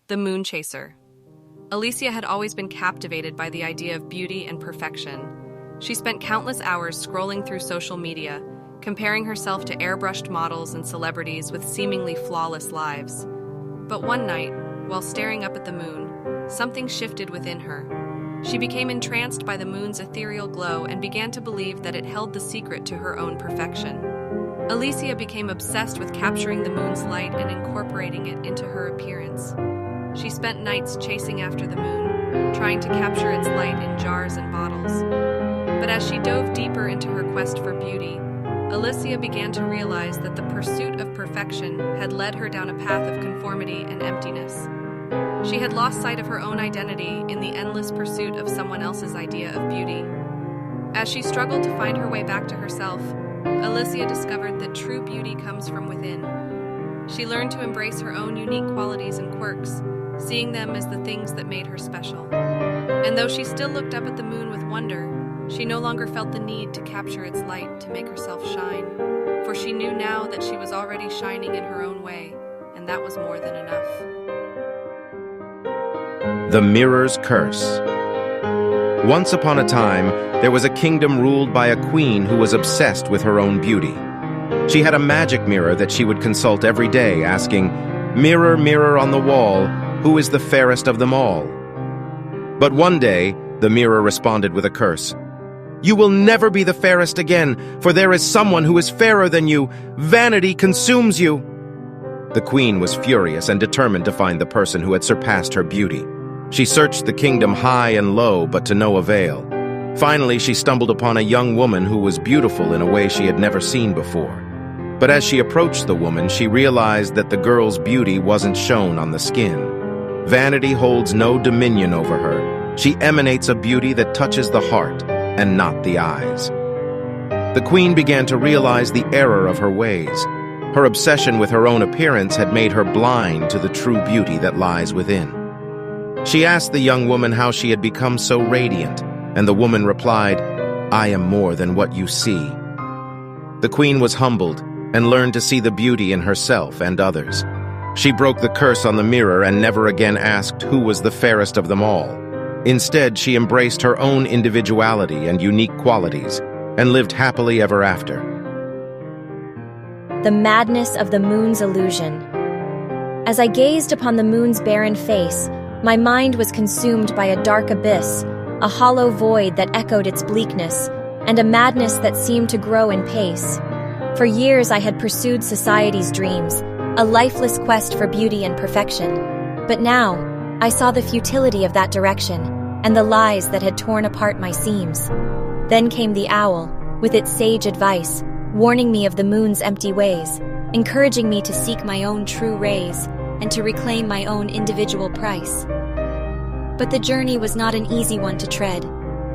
The Moon Chaser. Alessia had always been captivated by the idea of beauty and perfection. She spent countless hours scrolling through social media, comparing herself to airbrushed models and celebrities with seemingly flawless lives. But one night, while staring up at the moon, something shifted within her. She became entranced by the moon's ethereal glow and began to believe that it held the secret to her own perfection. Alessia became obsessed with capturing the moon's light and incorporating it into her appearance. She spent nights chasing after the moon, trying to capture its light in jars and bottles. But as she dove deeper into her quest for beauty, Alessia began to realize that the pursuit of perfection had led her down a path of conformity and emptiness. She had lost sight of her own identity in the endless pursuit of someone else's idea of beauty. As she struggled to find her way back to herself, Alessia discovered that true beauty comes from within. She learned to embrace her own unique qualities and quirks, seeing them as the things that made her special. And though she still looked up at the moon with wonder, she no longer felt the need to capture its light to make herself shine, for she knew now that she was already shining in her own way, and that was more than enough. The Mirror's Curse. Once upon a time, there was a kingdom ruled by a queen who was obsessed with her own beauty. She had a magic mirror that she would consult every day, asking, "Mirror, mirror on the wall, who is the fairest of them all?" But one day, the mirror responded with a curse. "You will never be the fairest again, for there is someone who is fairer than you. Vanity consumes you." The queen was furious and determined to find the person who had surpassed her beauty. She searched the kingdom high and low, but to no avail. Finally, she stumbled upon a young woman who was beautiful in a way she had never seen before. But as she approached the woman, she realized that the girl's beauty wasn't shown on the skin. Vanity holds no dominion over her. She emanates a beauty that touches the heart and not the eyes. The queen began to realize the error of her ways. Her obsession with her own appearance had made her blind to the true beauty that lies within. She asked the young woman how she had become so radiant, and the woman replied, "I am more than what you see." The queen was humbled and learned to see the beauty in herself and others. She broke the curse on the mirror and never again asked who was the fairest of them all. Instead, she embraced her own individuality and unique qualities and lived happily ever after. The madness of the moon's illusion. As I gazed upon the moon's barren face, my mind was consumed by a dark abyss, a hollow void that echoed its bleakness, and a madness that seemed to grow in pace. For years I had pursued society's dreams, a lifeless quest for beauty and perfection. But now, I saw the futility of that direction, and the lies that had torn apart my seams. Then came the owl, with its sage advice, warning me of the moon's empty ways, encouraging me to seek my own true rays, and to reclaim my own individual price. But the journey was not an easy one to tread.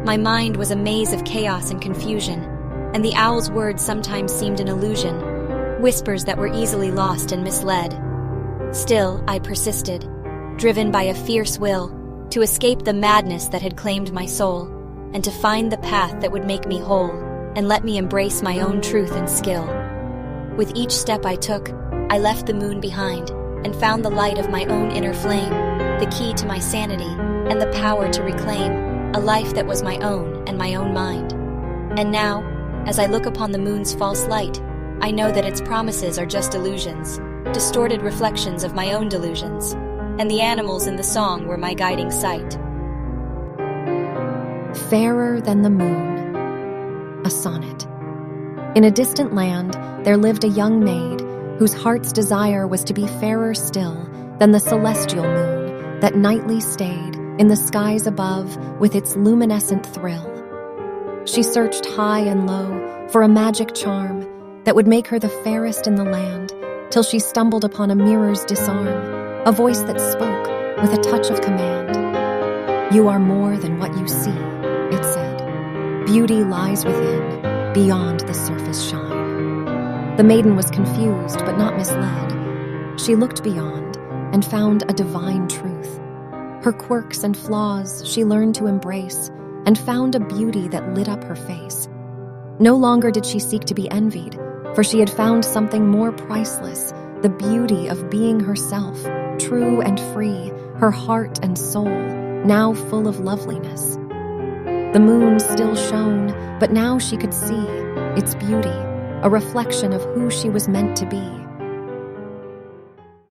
My mind was a maze of chaos and confusion, and the owl's words sometimes seemed an illusion, whispers that were easily lost and misled. Still, I persisted, driven by a fierce will, to escape the madness that had claimed my soul, and to find the path that would make me whole, and let me embrace my own truth and skill. With each step I took, I left the moon behind, and found the light of my own inner flame, the key to my sanity, and the power to reclaim a life that was my own and my own mind. And now, as I look upon the moon's false light, I know that its promises are just illusions, distorted reflections of my own delusions, and the animals in the song were my guiding sight. Fairer than the moon. A sonnet. In a distant land, there lived a young maid whose heart's desire was to be fairer still than the celestial moon that nightly stayed in the skies above with its luminescent thrill. She searched high and low for a magic charm that would make her the fairest in the land, till she stumbled upon a mirror's disarm, a voice that spoke with a touch of command. "You are more than what you see," it said. "Beauty lies within, beyond the surface shine." The maiden was confused but not misled. She looked beyond and found a divine truth. Her quirks and flaws she learned to embrace and found a beauty that lit up her face. No longer did she seek to be envied, for she had found something more priceless, the beauty of being herself, true and free, her heart and soul, now full of loveliness. The moon still shone, but now she could see its beauty, a reflection of who she was meant to be.